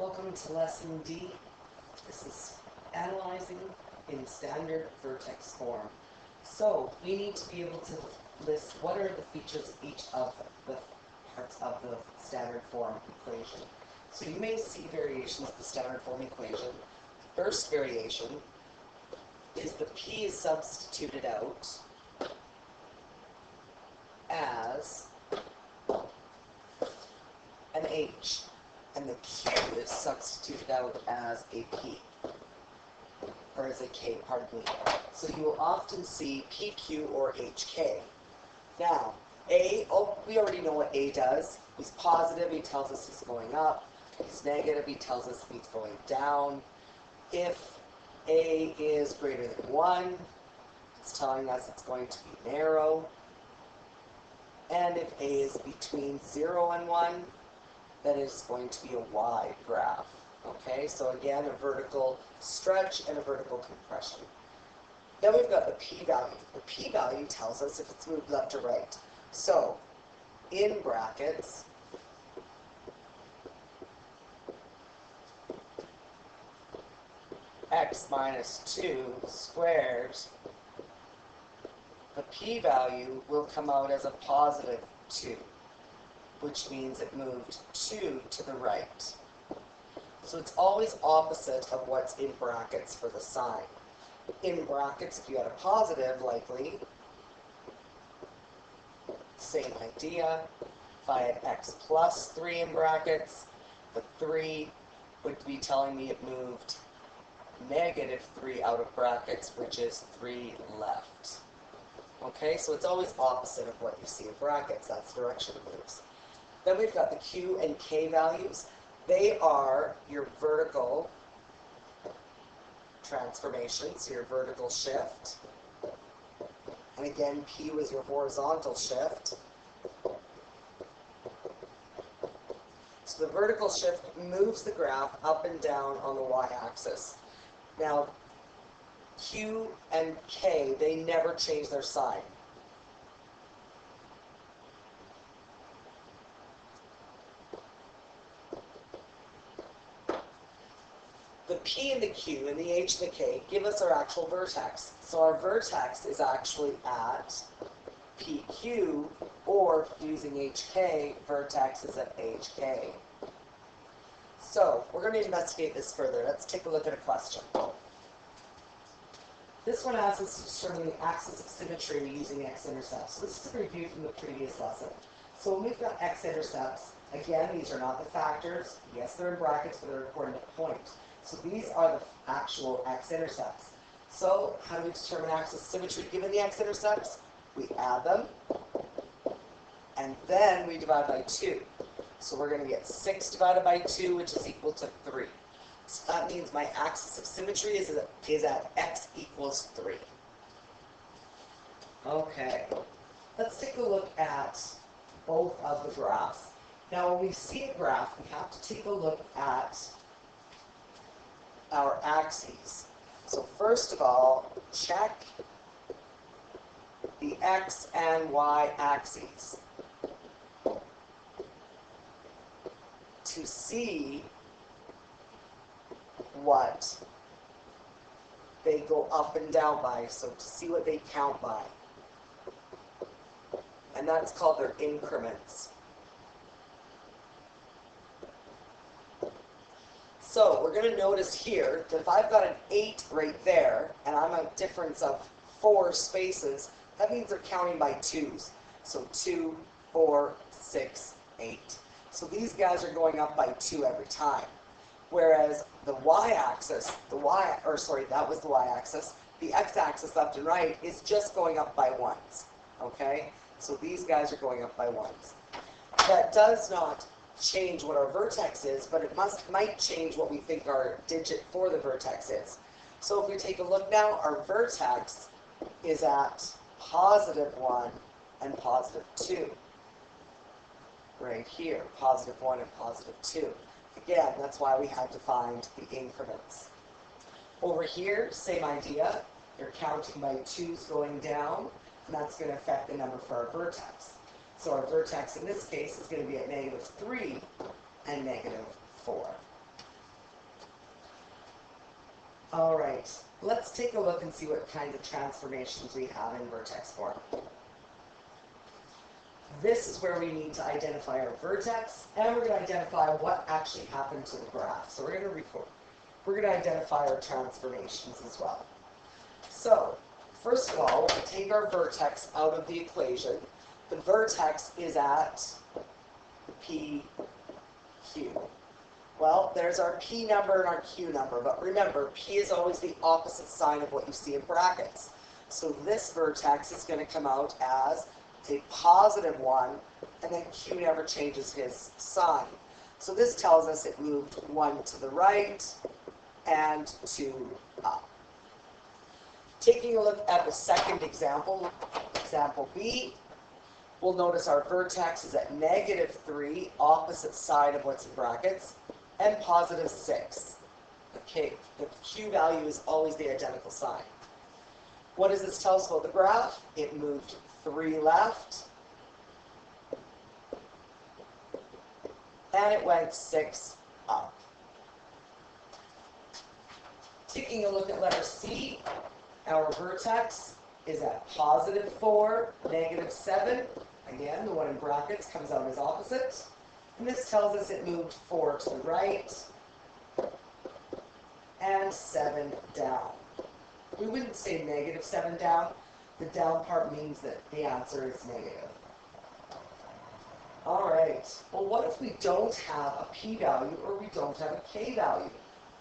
Welcome to Lesson D. This is analyzing in standard vertex form. So we need to be able to list what are the features of each of the parts of the standard form equation. So you may see variations of the standard form equation. First variation is the P is substituted out as an H, and the Q is substituted out as a P, or as a K, pardon me. So you will often see PQ or HK. Now, A, we already know what A does. He's positive, he tells us he's going up. He's negative, he tells us he's going down. If A is greater than 1, it's telling us it's going to be narrow. And if A is between 0 and 1, then it's going to be a Y graph. Okay, so again, a vertical stretch and a vertical compression. Then we've got the p-value. The p-value tells us if it's moved left or right. So, in brackets, x minus 2 squared, the p-value will come out as a positive 2, which means it moved 2 to the right. So it's always opposite of what's in brackets for the sign. In brackets, if you had a positive, likely, same idea. If I had x plus 3 in brackets, the 3 would be telling me it moved negative 3 out of brackets, which is 3 left. Okay, so it's always opposite of what you see in brackets. That's direction it moves. Then we've got the Q and K values. They are your vertical transformations, your vertical shift. And again, P was your horizontal shift. So the vertical shift moves the graph up and down on the y-axis. Now, Q and K, they never change their sign. The P and the Q and the H and the K give us our actual vertex. So our vertex is actually at PQ, or using HK, vertex is at HK. So we're going to investigate this further. Let's take a look at a question. This one asks us to determine the axis of symmetry using x-intercepts. So this is a review from the previous lesson. So when we've got x-intercepts, again, these are not the factors. Yes, they're in brackets, but they're according to point. So these are the actual x-intercepts. So how do we determine axis of symmetry given the x-intercepts? We add them, and then we divide by 2. So we're going to get 6 divided by 2, which is equal to 3. So that means my axis of symmetry is at x equals 3. Okay, let's take a look at both of the graphs. Now when we see a graph, we have to take a look at our axes. So first of all, check the x and y axes to see what they go up and down by, so to see what they count by. And that's called their increments. So we're going to notice here that if I've got an 8 right there, and I'm a difference of 4 spaces, that means they're counting by 2s. So 2, 4, 6, 8. So these guys are going up by 2 every time. Whereas the y-axis, that was the y-axis, the x-axis left and right is just going up by 1s. Okay? So these guys are going up by 1s. That does not change what our vertex is, but it might change what we think our digit for the vertex is. So if we take a look now, our vertex is at positive 1 and positive 2. Right here, positive 1 and positive 2. Again, that's why we had to find the increments. Over here, same idea. You're counting by 2's going down, and that's going to affect the number for our vertex. So our vertex in this case is going to be at -3 and -4. All right, let's take a look and see what kinds of transformations we have in vertex form. This is where we need to identify our vertex, and we're going to identify what actually happened to the graph. So we're going to identify our transformations as well. So, first of all, we'll take our vertex out of the equation. The vertex is at P, Q. Well, there's our P number and our Q number, but remember, P is always the opposite sign of what you see in brackets. So this vertex is going to come out as a positive 1, and then Q never changes his sign. So this tells us it moved 1 to the right and 2 up. Taking a look at the second example, example B, we'll notice our vertex is at -3, opposite side of what's in brackets, and +6. Okay, the Q value is always the identical sign. What does this tell us about the graph? It moved 3 left, and it went 6 up. Taking a look at letter C, our vertex is at +4, -7. Again, the one in brackets comes out as opposite. And this tells us it moved 4 to the right and 7 down. We wouldn't say -7 down. The down part means that the answer is negative. All right. Well, what if we don't have a p-value or we don't have a k-value?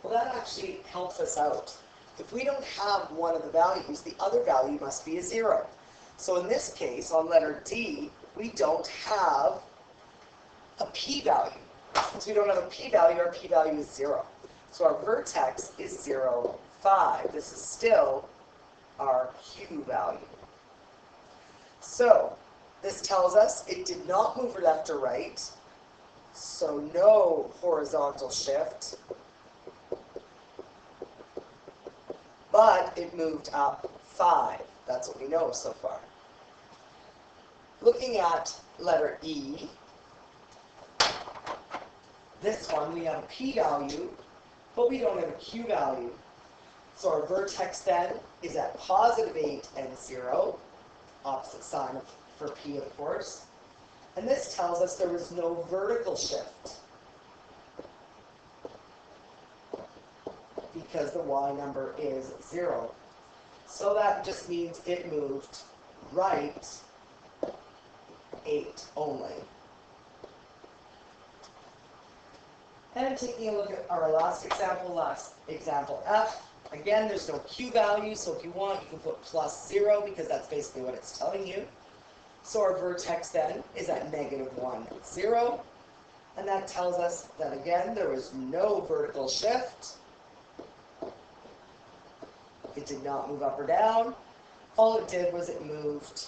Well, that actually helps us out. If we don't have one of the values, the other value must be a 0. So in this case, on letter D, we don't have a p-value. Since we don't have a p-value, our p-value is 0. So our vertex is 0, 5. This is still our Q value. So this tells us it did not move left or right, so no horizontal shift, but it moved up 5. That's what we know so far. Looking at letter E, this one we have a p-value, but we don't have a q value. So our vertex then is at +8 and 0, opposite sign for p, of course. And this tells us there was no vertical shift because the y number is 0. So that just means it moved right 8 only. And taking a look at our last example F. Again, there's no Q value, so if you want, you can put +0 because that's basically what it's telling you. So our vertex then is at -1, 0. And that tells us that, again, there was no vertical shift. It did not move up or down. All it did was it moved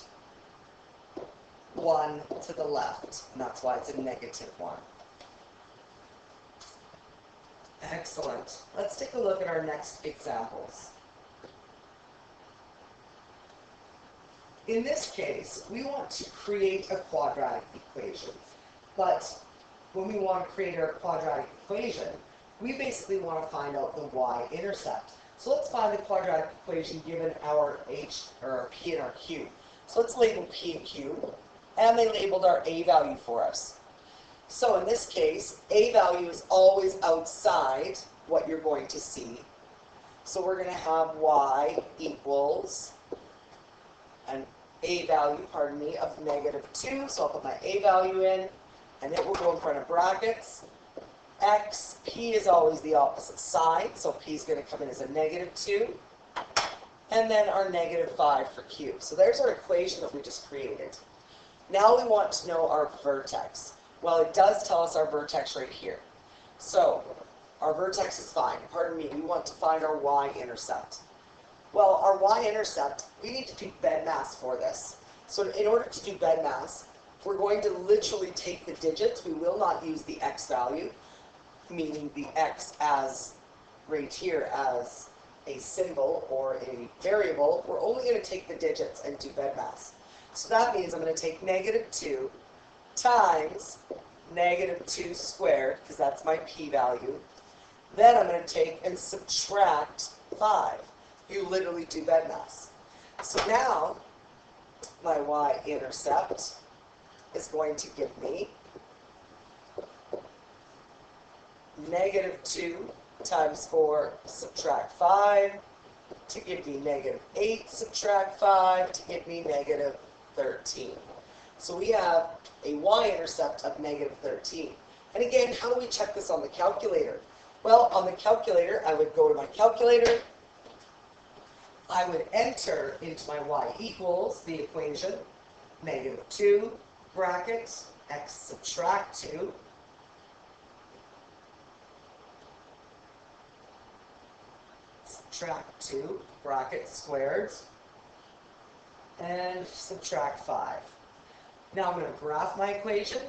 1 to the left, and that's why it's a -1. Excellent. Let's take a look at our next examples. In this case, we want to create a quadratic equation. But when we want to create our quadratic equation, we basically want to find out the y-intercept. So let's find the quadratic equation given our h, or our p and our q. So let's label p and q, and they labeled our a value for us. So in this case, a value is always outside what you're going to see. So we're going to have y equals an a value, of -2. So I'll put my a value in, and it will go in front of brackets. X, p is always the opposite side, so p is going to come in as a -2. And then our -5 for q. So there's our equation that we just created. Now we want to know our vertex. Well, it does tell us our vertex right here. So our vertex is fine. We want to find our y-intercept. Well, our y-intercept, we need to do bed mass for this. So in order to do bed mass, we're going to literally take the digits. We will not use the x value, meaning the x as right here as a symbol or a variable. We're only going to take the digits and do bed mass. So that means I'm going to take -2 times -2 squared, because that's my p-value. Then I'm going to take and subtract 5. You literally do bed mass. So now my y-intercept is going to give me -2 times 4 subtract 5 to give me -8 subtract 5 to give me -13. So we have a y-intercept of -13. And again, how do we check this on the calculator? Well, on the calculator, I would go to my calculator. I would enter into my y equals the equation, -2 brackets x subtract 2 subtract 2 brackets squared and subtract 5. Now I'm going to graph my equation,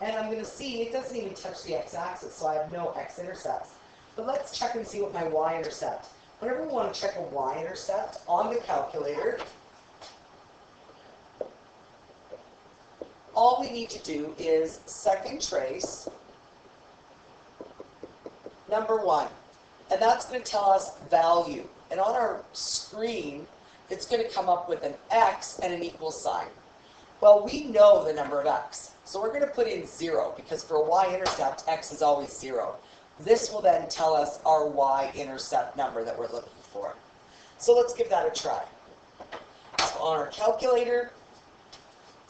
and I'm going to see it doesn't even touch the x-axis, so I have no x-intercepts. But let's check and see what my y-intercept. Whenever we want to check a y-intercept on the calculator, all we need to do is second trace number 1. And that's going to tell us value. And on our screen, it's going to come up with an x and an equal sign. Well, we know the number of x. So we're going to put in 0, because for a y-intercept, x is always 0. This will then tell us our y-intercept number that we're looking for. So let's give that a try. So on our calculator,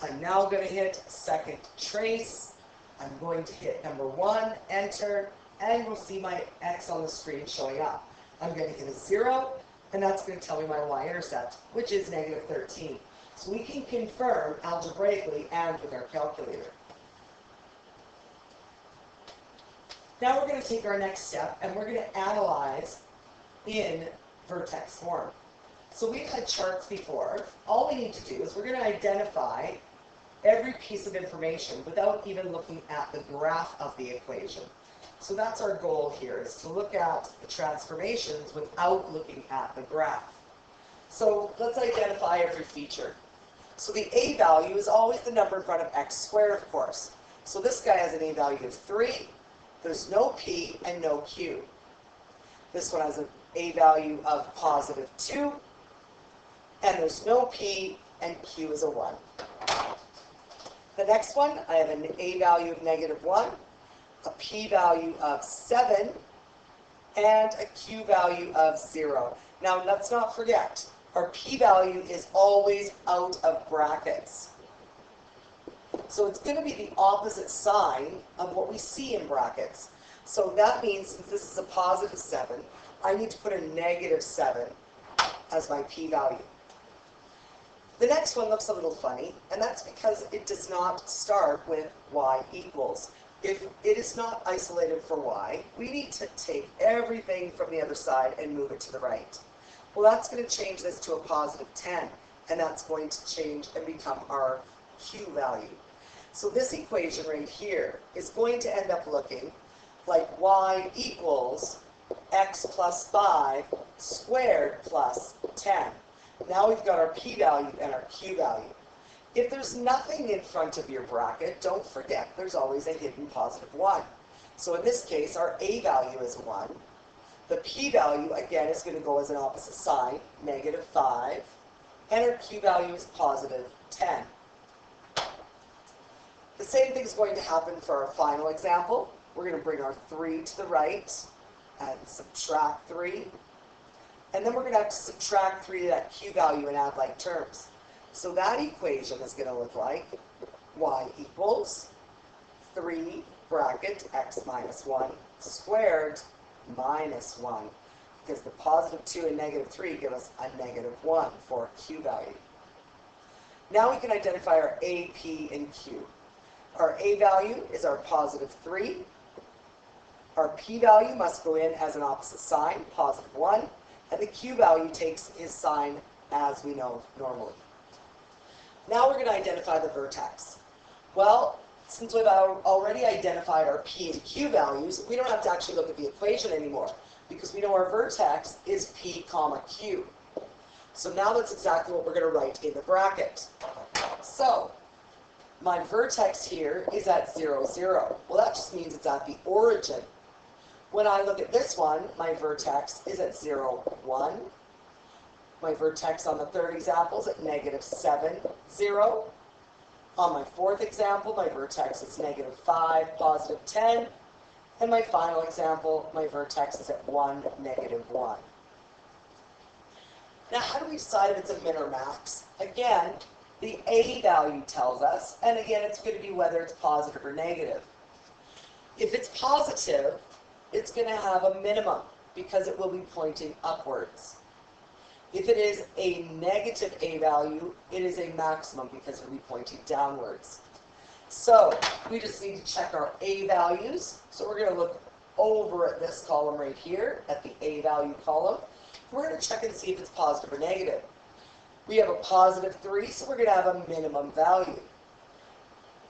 I'm now going to hit second trace. I'm going to hit number 1, enter, and we'll see my x on the screen showing up. I'm going to hit a 0, and that's going to tell me my y-intercept, which is -13. So we can confirm algebraically and with our calculator. Now we're going to take our next step, and we're going to analyze in Vertex Form. So we've had charts before. All we need to do is we're going to identify every piece of information without even looking at the graph of the equation. So that's our goal here, is to look at the transformations without looking at the graph. So let's identify every feature. So the a value is always the number in front of x squared, of course. So this guy has an a value of 3. There's no p and no q. This one has an a value of +2. And there's no p and q is a 1. The next one, I have an a value of -1, a p value of 7, and a q value of 0. Now let's not forget, our p-value is always out of brackets. So it's going to be the opposite sign of what we see in brackets. So that means, since this is a +7, I need to put a -7 as my p-value. The next one looks a little funny, and that's because it does not start with y equals. If it is not isolated for y, we need to take everything from the other side and move it to the right. Well, that's going to change this to a +10, and that's going to change and become our q value. So this equation right here is going to end up looking like y equals x plus 5 squared plus 10. Now we've got our p value and our q value. If there's nothing in front of your bracket, don't forget there's always a hidden +1. So in this case, our a value is 1. The p value, again, is going to go as an opposite sign, -5. And our q value is +10. The same thing is going to happen for our final example. We're going to bring our 3 to the right and subtract 3. And then we're going to have to subtract 3 to that q value and add like terms. So that equation is going to look like y equals 3 bracket x minus 1 squared minus 1. Because the +2 and -3 give us a -1 for q value. Now we can identify our a, p, and q. Our a value is our +3. Our p value must go in as an opposite sign, +1. And the q value takes his sign as we know normally. Now we're going to identify the vertex. Well, since we've already identified our p and q values, we don't have to actually look at the equation anymore, because we know our vertex is p comma q. So now that's exactly what we're going to write in the bracket. So my vertex here is at 0, 0. Well, that just means it's at the origin. When I look at this one, my vertex is at 0, 1. My vertex on the third example is at -7, 0. On my fourth example, my vertex is -5, +10. And my final example, my vertex is at 1, -1. Now, how do we decide if it's a min or max? Again, the A value tells us, and again, it's going to be whether it's positive or negative. If it's positive, it's going to have a minimum because it will be pointing upwards. If it is a negative A value, it is a maximum because it will be pointing downwards. So we just need to check our A values. So we're going to look over at this column right here, at the A value column. We're going to check and see if it's positive or negative. We have a +3, so we're going to have a minimum value.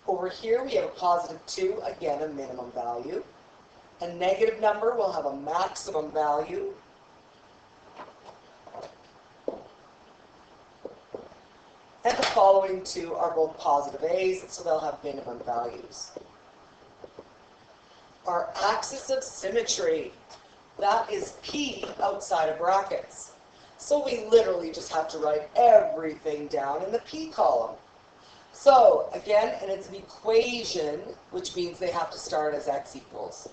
Over here we have a +2, again a minimum value. A negative number will have a maximum value. And the following two are both positive A's, so they'll have minimum values. Our axis of symmetry, that is P outside of brackets. So we literally just have to write everything down in the P column. So again, and it's an equation, which means they have to start as x equals.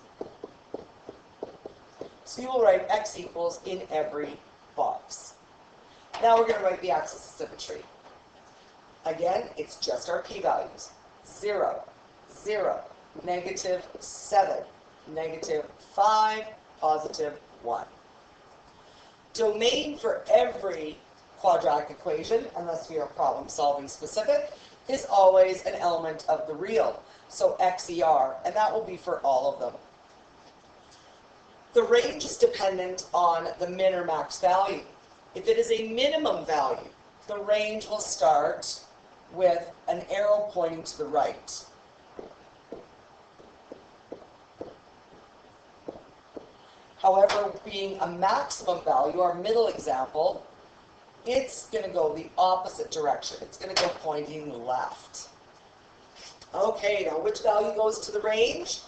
So you will write x equals in every box. Now we're going to write the axis of symmetry. Again, it's just our p-values. 0, 0, -7, -5, +1. Domain for every quadratic equation, unless we are problem-solving specific, is always an element of the real. So XER, and that will be for all of them. The range is dependent on the min or max value. If it is a minimum value, the range will start with an arrow pointing to the right. However, being a maximum value, our middle example, it's going to go the opposite direction. It's going to go pointing left. Okay, now which value goes to the range?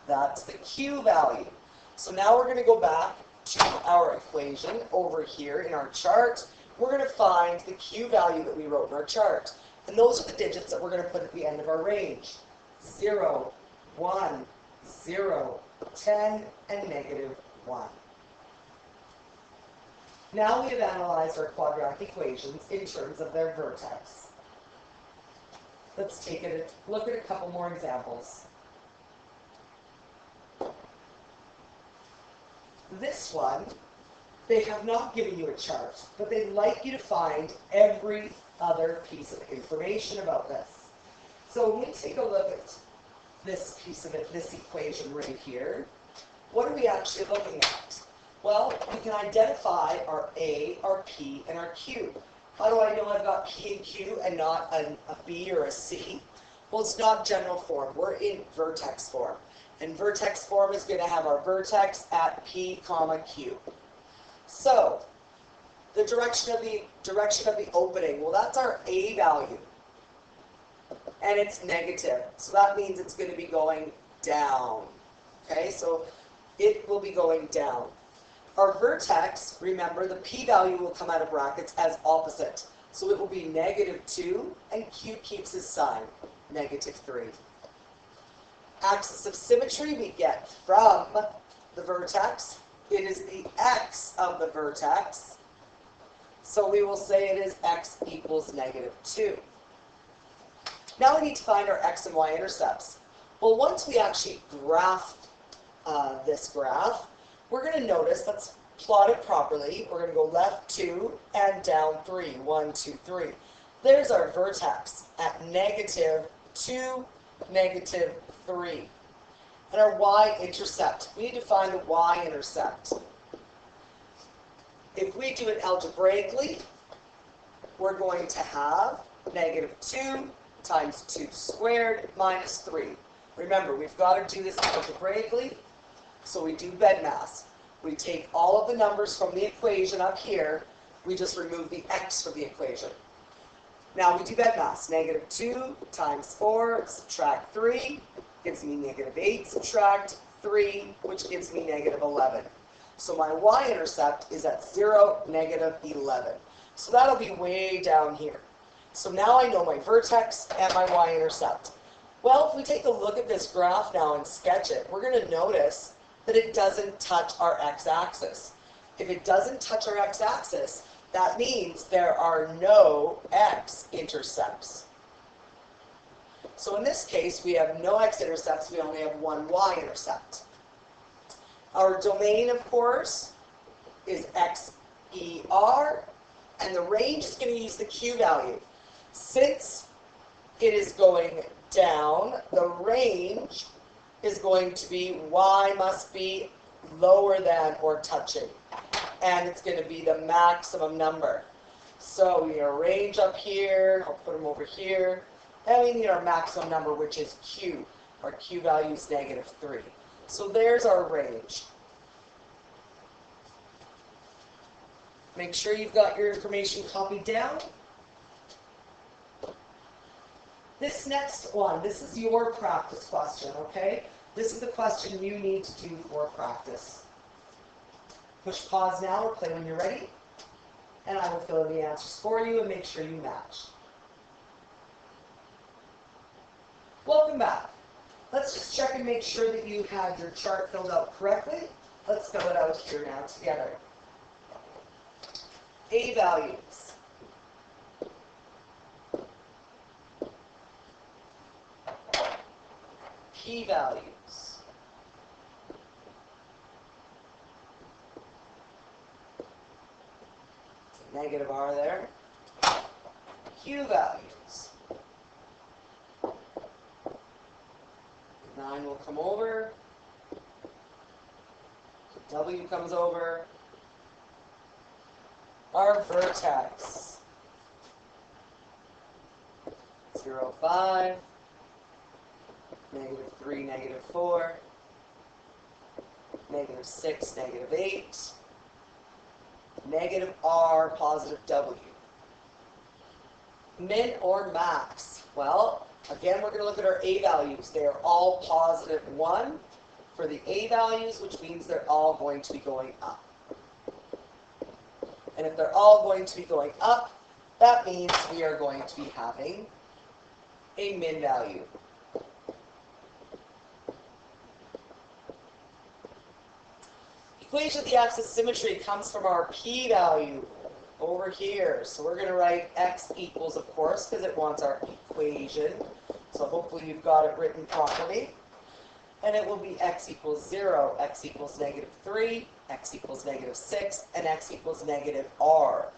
That's the Q value. So now we're going to go back to our equation over here in our chart. We're going to find the Q value that we wrote in our chart. And those are the digits that we're going to put at the end of our range. 0, 1, 0, 10, and -1. Now we have analyzed our quadratic equations in terms of their vertex. Let's take a look at a couple more examples. This one, they have not given you a chart, but they'd like you to find every other piece of information about this. So when we take a look at this piece of it, this equation right here, what are we actually looking at? Well, we can identify our A, our P, and our Q. How do I know I've got P and Q and not a B or a C? Well, it's not general form. We're in vertex form. And vertex form is going to have our vertex at P, Q. So, the direction of the opening, well, that's our A value. And it's negative. So that means it's going to be going down. Okay, so it will be going down. Our vertex, remember, the P value will come out of brackets as opposite. So it will be -2, and Q keeps his sign, -3. Axis of symmetry we get from the vertex. It is the x of the vertex. So we will say it is x equals -2. Now we need to find our x and y intercepts. Well, once we actually graph this graph, we're going to notice, let's plot it properly. We're going to go left 2 and down 3. 1, 2, 3. There's our vertex at -2, -3. And our y-intercept. We need to find the y-intercept. If we do it algebraically, we're going to have -2 times 2 squared minus 3. Remember, we've got to do this algebraically, so we do BEDMAS. We take all of the numbers from the equation up here, we just remove the x from the equation. Now we do BEDMAS. -2 times 4, subtract 3, gives me -8, subtract 3, which gives me negative 11. So my y-intercept is at 0, negative 11. So that'll be way down here. So now I know my vertex and my y-intercept. Well, if we take a look at this graph now and sketch it, we're going to notice that it doesn't touch our x-axis. If it doesn't touch our x-axis, that means there are no x-intercepts. So in this case, we have no x-intercepts, we only have one y-intercept. Our domain, of course, is XER, and the range is going to use the Q value. Since it is going down, the range is going to be y must be lower than or touching. And it's going to be the maximum number. So we need our range up here, I'll put them over here, and we need our maximum number, which is Q. Our Q value is negative 3. So there's our range. Make sure you've got your information copied down. This next one, this is your practice question, okay? This is the question you need to do for practice. Push pause now or play when you're ready, and I will fill in the answers for you and make sure you match. Welcome back. Let's just check and make sure that you had your chart filled out correctly. Let's fill it out here now together. A values. P values. Negative R there. Q values. 9 will come over. W comes over. Our vertex. 0, 5. Negative 3, negative 4. Negative 6, negative 8. Negative R, positive W. Min or max? Well, again, we're going to look at our A values. They are all positive 1 for the A values, which means they're all going to be going up. And if they're all going to be going up, that means we are going to be having a min value. Equation of the axis symmetry comes from our P value over here. So we're going to write x equals, of course, because it wants our equation. So hopefully you've got it written properly. And it will be x equals 0, x equals negative 3, x equals negative 6, and x equals negative r.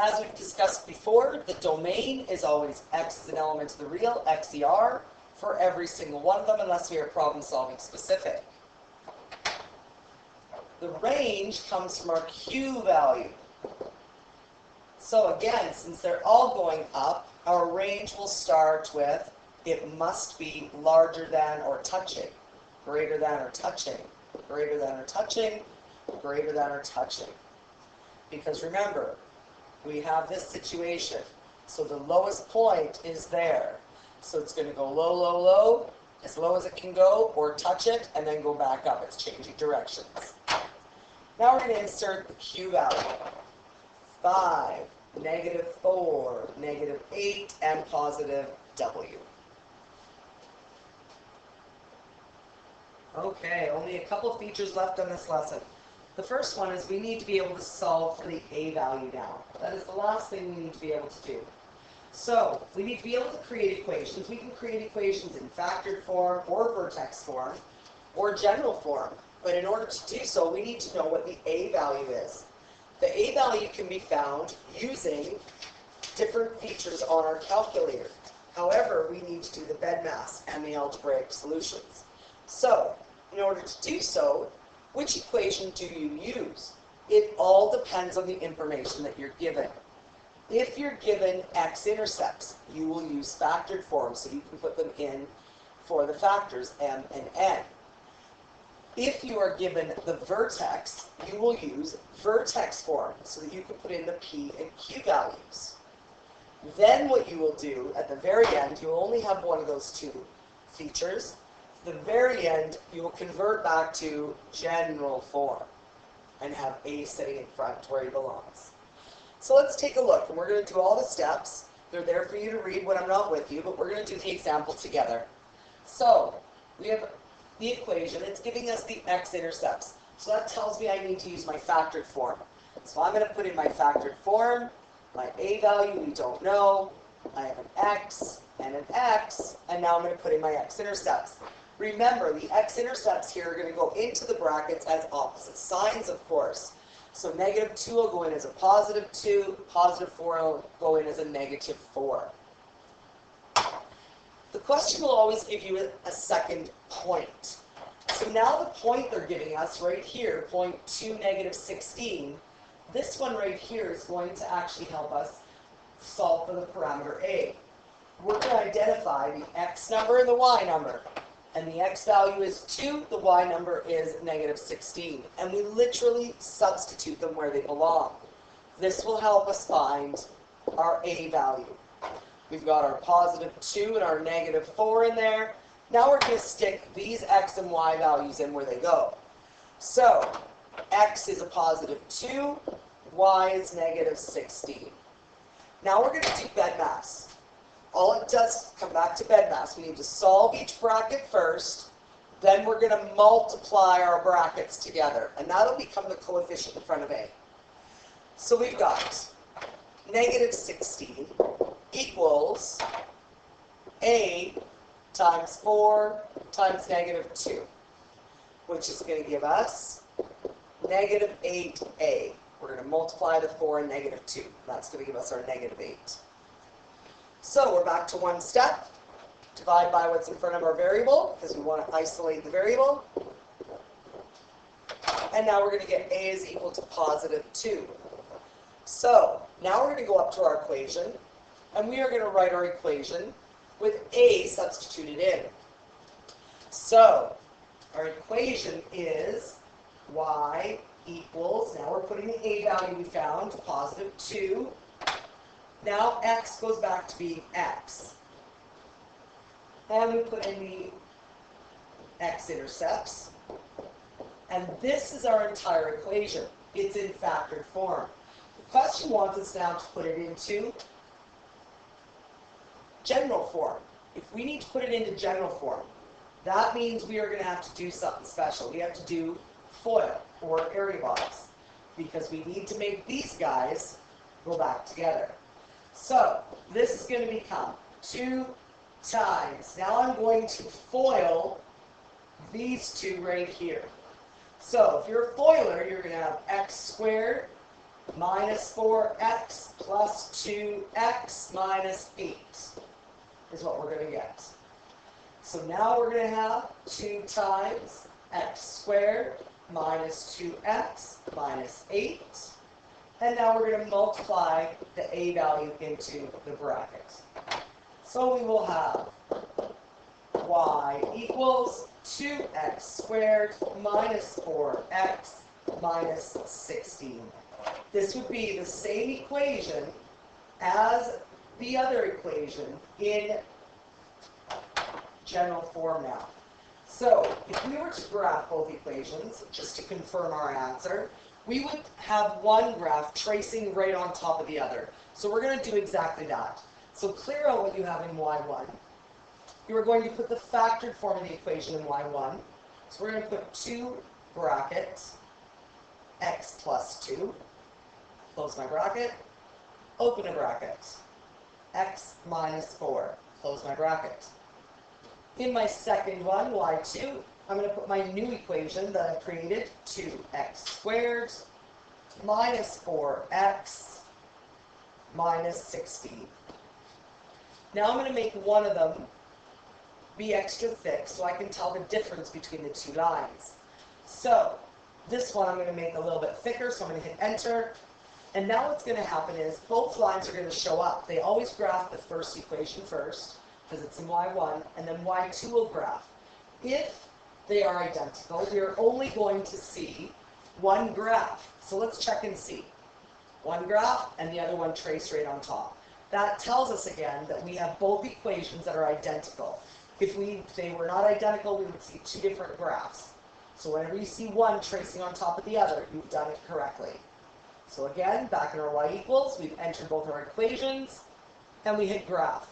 As we've discussed before, the domain is always x is an element of the real, XER, for every single one of them, unless we are problem solving specific. The range comes from our Q value. So again, since they're all going up, our range will start with it must be larger than or touching, greater than or touching, greater than or touching, greater than or touching. Because remember, we have this situation. So the lowest point is there. So it's going to go low, low, low, as low as it can go, or touch it, and then go back up. It's changing directions. Now we're going to insert the Q value. 5, negative 4, negative 8, and positive W. Okay, only a couple of features left on this lesson. The first one is we need to be able to solve for the A value now. That is the last thing we need to be able to do. So, we need to be able to create equations. We can create equations in factored form, or vertex form, or general form. But in order to do so, we need to know what the A value is. The A value can be found using different features on our calculator. However, we need to do the BEDMAS and the algebraic solutions. So, in order to do so, which equation do you use? It all depends on the information that you're given. If you're given x-intercepts, you will use factored form, so you can put them in for the factors m and n. If you are given the vertex, you will use vertex form, so that you can put in the p and q values. Then what you will do, at the very end, you will only have one of those two features. the very end, you will convert back to general form and have A sitting in front where he belongs. So let's take a look, and we're going to do all the steps. They're there for you to read when I'm not with you, but we're going to do the example together. So we have the equation. It's giving us the x-intercepts. So that tells me I need to use my factored form. So I'm going to put in my factored form. My A value we don't know. I have an x and an x, and now I'm going to put in my x-intercepts. Remember, the x-intercepts here are going to go into the brackets as opposite signs, of course. So -2 will go in as a +2, +4 will go in as a -4. The question will always give you a second point. So now the point they're giving us right here, point 2, -16, this one right here is going to actually help us solve for the parameter A. We're going to identify the x number and the y number. And the x value is 2, the y number is -16. And we literally substitute them where they belong. This will help us find our A value. We've got our +2 and our -4 in there. Now we're going to stick these x and y values in where they go. So x is a +2, y is -16. Now we're going to do bedmass. All it does, come back to bedmass. We need to solve each bracket first, then we're going to multiply our brackets together, and that'll become the coefficient in front of A. So we've got -16 equals A times 4 times -2, which is going to give us -8A. We're going to multiply the 4 and -2. That's going to give us our -8. So we're back to one step. Divide by what's in front of our variable, because we want to isolate the variable. And now we're going to get A is equal to +2. So now we're going to go up to our equation, and we are going to write our equation with A substituted in. So our equation is y equals, now we're putting the A value we found, +2. Now x goes back to being x. And we put in the x-intercepts. And this is our entire equation. It's in factored form. The question wants us now to put it into general form. If we need to put it into general form, that means we are going to have to do something special. We have to do FOIL, or area box, because we need to make these guys go back together. So this is going to become 2 times. Now I'm going to FOIL these two right here. So if you're a FOILer, you're going to have x squared minus 4x plus 2x minus 8 is what we're going to get. So now we're going to have 2 times x squared minus 2x minus 8. And now we're going to multiply the A value into the bracket. So we will have y equals 2x squared minus 4x minus 16. This would be the same equation as the other equation in general form now. So if we were to graph both equations, just to confirm our answer, we would have one graph tracing right on top of the other. So we're going to do exactly that. So clear out what you have in y1. You are going to put the factored form of the equation in y1. So we're going to put 2 brackets, x plus 2, close my bracket, open a bracket, x minus 4, close my bracket. In my second one, y2, I'm going to put my new equation that I created, 2x squared minus 4x minus 16. Now I'm going to make one of them be extra thick so I can tell the difference between the two lines. So this one I'm going to make a little bit thicker, so I'm going to hit enter. And now what's going to happen is both lines are going to show up. They always graph the first equation first, because it's in y1, and then y2 will graph. If they are identical, we are only going to see one graph. So let's check and see. One graph and the other one traced right on top. That tells us again that we have both equations that are identical. If they were not identical, we would see two different graphs. So whenever you see one tracing on top of the other, you've done it correctly. So again, back in our y equals, we've entered both our equations, and we hit graph.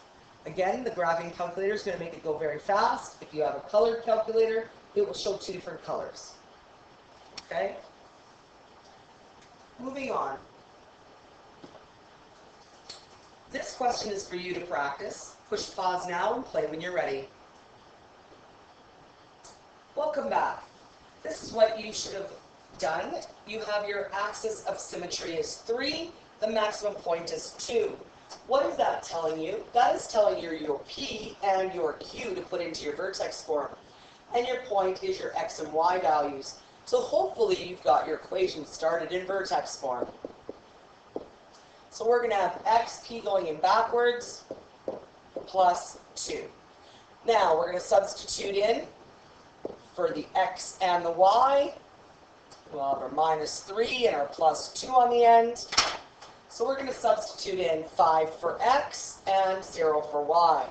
Again, the graphing calculator is going to make it go very fast. If you have a colored calculator, it will show two different colors. Okay? Moving on. This question is for you to practice. Push pause now and play when you're ready. Welcome back. This is what you should have done. You have your axis of symmetry is 3. The maximum point is 2. What is that telling you? That is telling you your P and your Q to put into your vertex form. And your point is your X and Y values. So hopefully you've got your equation started in vertex form. So we're going to have XP going in backwards plus 2. Now we're going to substitute in for the X and the Y. We'll have our minus 3 and our plus 2 on the end. So we're going to substitute in 5 for X and 0 for Y.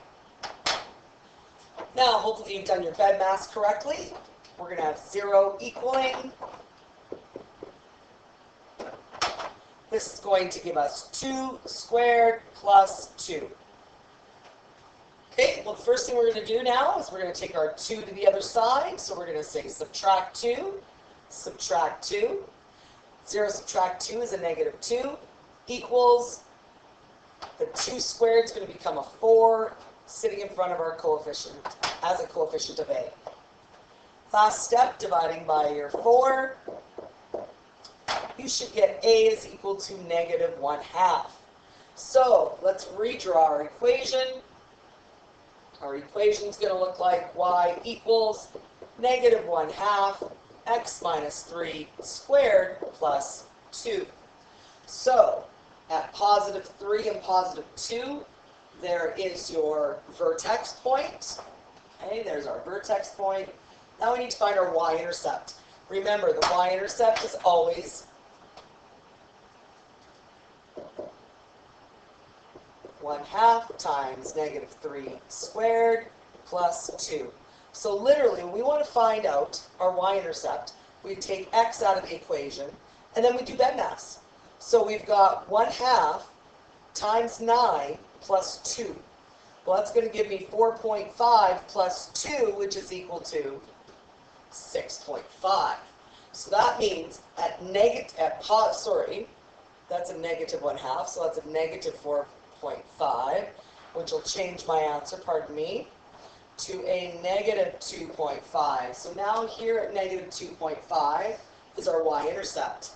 Now, hopefully you've done your bed mass correctly. We're going to have 0 equaling. This is going to give us 2 squared plus 2. Okay, well, the first thing we're going to do now is we're going to take our 2 to the other side. So we're going to say subtract 2, subtract 2. 0 subtract 2 is a negative 2, equals the 2 squared is going to become a 4 sitting in front of our coefficient as a coefficient of A. Last step, dividing by your 4, you should get A is equal to negative 1/2. So let's redraw our equation. Our equation is going to look like Y equals negative 1/2 X minus 3 squared plus 2. So at positive 3 and positive 2, there is your vertex point. Okay, there's our vertex point. Now we need to find our y-intercept. Remember, the y-intercept is always 1/2 times negative 3 squared plus 2. So literally, when we want to find out our y-intercept, we take x out of the equation, and then we do bed mass. So we've got 1/2 times 9 plus 2. Well, that's going to give me 4.5 plus 2, which is equal to 6.5. So that means that's a negative 1/2, so that's a negative 4.5, which will change my answer, pardon me, to a negative 2.5. So now here at negative 2.5 is our y-intercept.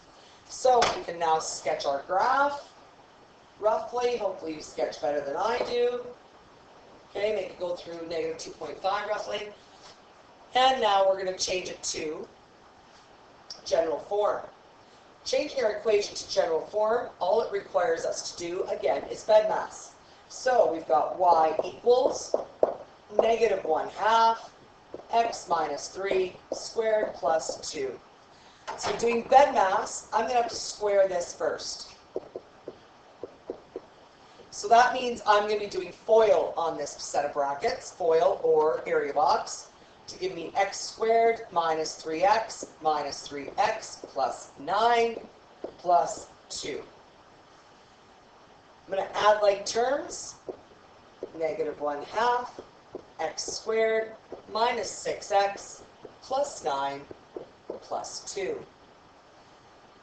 So we can now sketch our graph roughly. Hopefully you sketch better than I do. Okay, make it go through negative 2.5 roughly. And now we're going to change it to general form. Changing our equation to general form, all it requires us to do, again, is bed mass. So we've got y equals negative 1/2 x minus 3 squared plus 2. So doing bed mass, I'm going to have to square this first. So that means I'm going to be doing FOIL on this set of brackets, FOIL or area box, to give me x squared minus 3x minus 3x plus 9 plus 2. I'm going to add like terms, negative 1/2 x squared minus 6x plus 9 plus 2.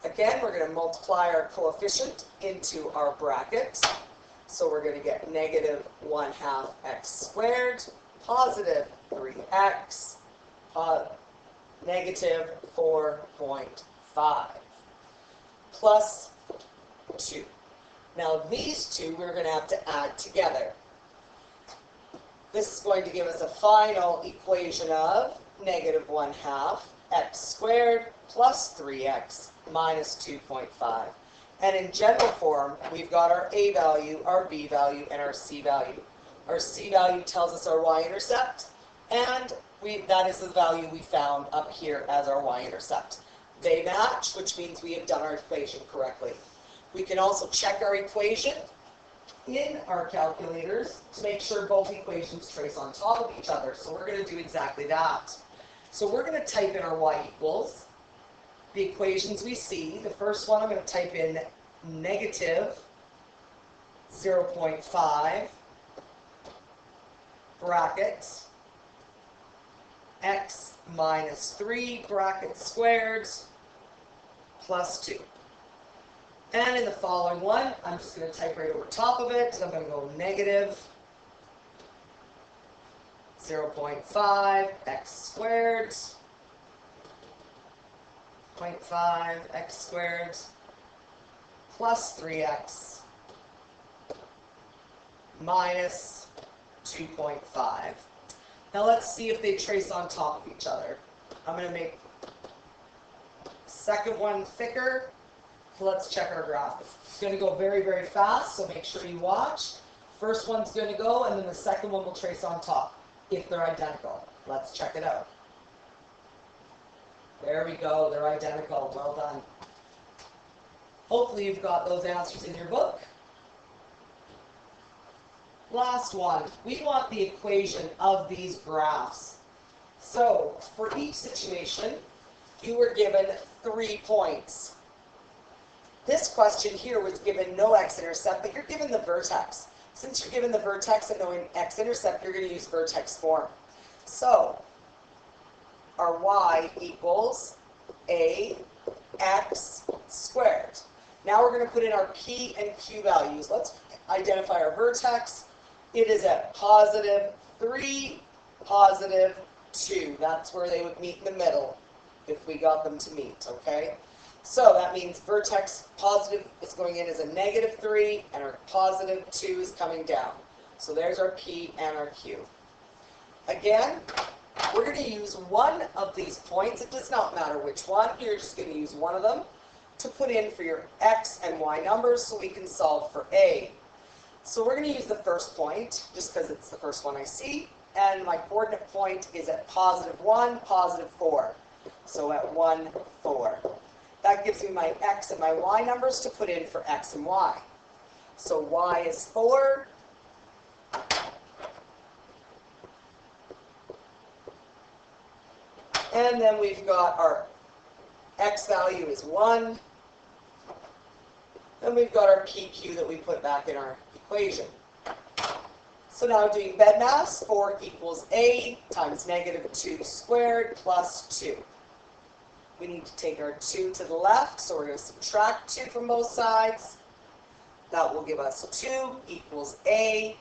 Again, we're going to multiply our coefficient into our brackets. So we're going to get negative 1/2 x squared, positive 3x, negative 4.5, plus 2. Now these two we're going to have to add together. This is going to give us a final equation of negative 1/2 x squared plus 3x minus 2.5. And in general form, we've got our A value, our B value, and our C value. Our C value tells us our y-intercept, and that is the value we found up here as our y-intercept. They match, which means we have done our equation correctly. We can also check our equation in our calculators to make sure both equations trace on top of each other. So we're going to do exactly that. So we're going to type in our y equals the equations we see. The first one I'm going to type in negative 0.5 bracket x minus 3 bracket squared plus 2. And in the following one, I'm just going to type right over top of it. I'm going to go negative 0.5 x squared 0.5 x squared plus 3x minus 2.5. Now let's see if they trace on top of each other. I'm going to make the second one thicker. So let's check our graph. It's going to go very, very fast, so make sure you watch. First one's going to go, and then the second one will trace on top if they're identical. Let's check it out. There we go. They're identical. Well done. Hopefully you've got those answers in your book. Last one. We want the equation of these graphs. So for each situation, you were given 3 points. This question here was given no x-intercept, but you're given the vertex. Since you're given the vertex and no x-intercept, you're going to use vertex form. So our y equals ax squared. Now we're going to put in our p and q values. Let's identify our vertex. It is at positive 3, positive 2. That's where they would meet in the middle if we got them to meet, okay? So that means vertex positive is going in as a negative 3, and our positive 2 is coming down. So there's our P and our Q. Again, we're going to use one of these points. It does not matter which one. You're just going to use one of them to put in for your x and y numbers so we can solve for A. So we're going to use the first point, just because it's the first one I see. And my coordinate point is at positive 1, positive 4. So at 1, 4. That gives me my x and my y numbers to put in for x and y. So y is 4. And then we've got our x value is 1. And we've got our PQ that we put back in our equation. So now doing BEDMAS, 4 equals A times negative 2 squared plus 2. We need to take our 2 to the left, so we're going to subtract 2 from both sides. That will give us 2 equals A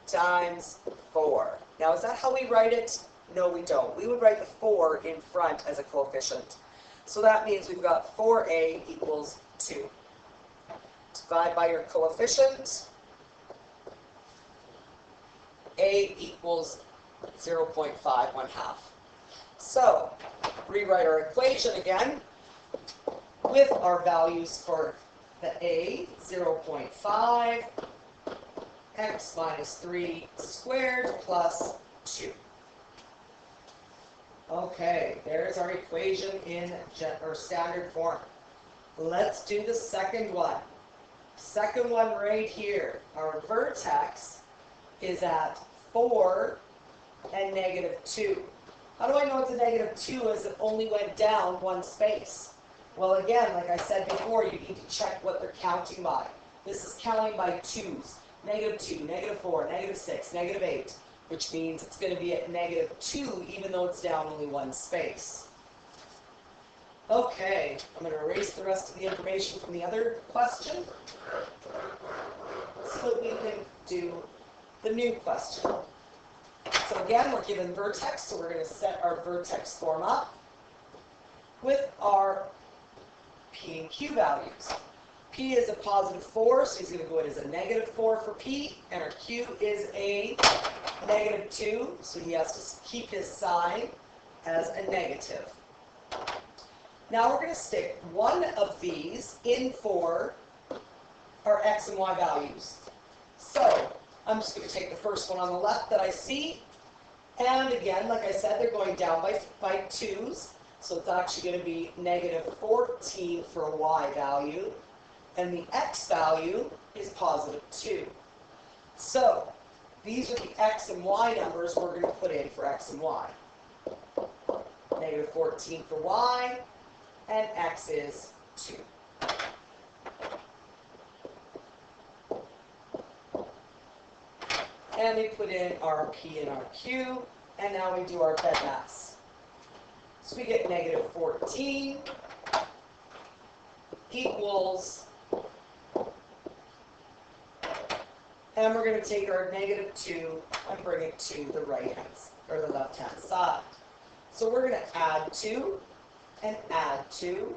times 4. Now, is that how we write it? No, we don't. We would write the 4 in front as a coefficient. So that means we've got 4A equals 2. Divide by your coefficient. A equals 0.5, 1/2. So, rewrite our equation again with our values for the A, 0.5, x minus 3 squared plus 2. Okay, there's our equation in standard form. Let's do the second one. Second one right here. Our vertex is at 4 and negative 2. How do I know it's a negative 2 as it only went down one space? Well, again, like I said before, you need to check what they're counting by. This is counting by 2's. Negative 2, negative 4, negative 6, negative 8, which means it's going to be at negative 2 even though it's down only one space. Okay, I'm going to erase the rest of the information from the other question so that we can do the new question. So again, we're given vertex, so we're going to set our vertex form up with our P and Q values. P is a positive 4, so he's going to go in as a negative 4 for P, and our Q is a negative 2, so he has to keep his sign as a negative. Now we're going to stick one of these in for our x and y values. So I'm just going to take the first one on the left that I see. And again, like I said, they're going down by 2's. So it's actually going to be negative 14 for a y value. And the x value is positive 2. So these are the x and y numbers we're going to put in for x and y. Negative 14 for y, and x is 2. And we put in our p and our q, and now we do our bed mass. So we get negative 14 equals, and we're going to take our negative 2 and bring it to the right hand, or the left hand side. So we're going to add 2 and add 2.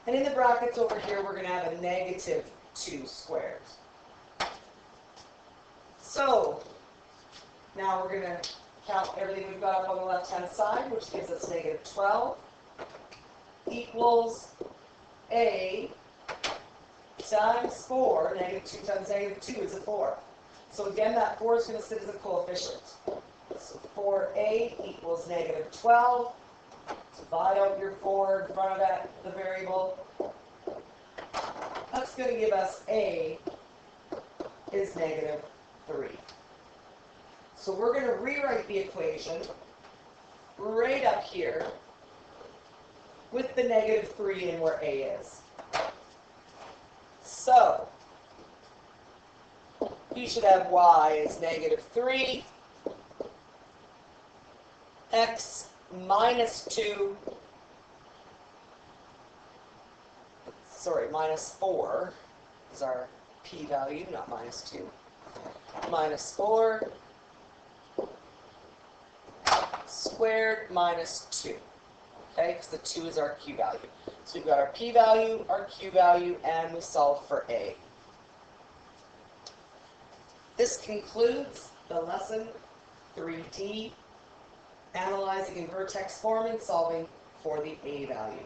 And in the brackets over here, we're going to have a negative 2 squared. So now we're going to count everything we've got up on the left-hand side, which gives us negative 12 equals a times 4. Negative 2 times negative 2 is a 4. So again, that 4 is going to sit as a coefficient. So 4a equals negative 12. Divide out your 4 in front of that, the variable. That's going to give us a is negative 3. So we're going to rewrite the equation right up here with the negative 3 in where a is. So you should have y is negative 3, x minus 2, minus 4 is our p-value, not minus 2. Minus 4 squared minus 2. Okay, because the 2 is our q-value. So we've got our p-value, our q-value, and we solve for a. This concludes the lesson 3D, analyzing in vertex form and solving for the a value.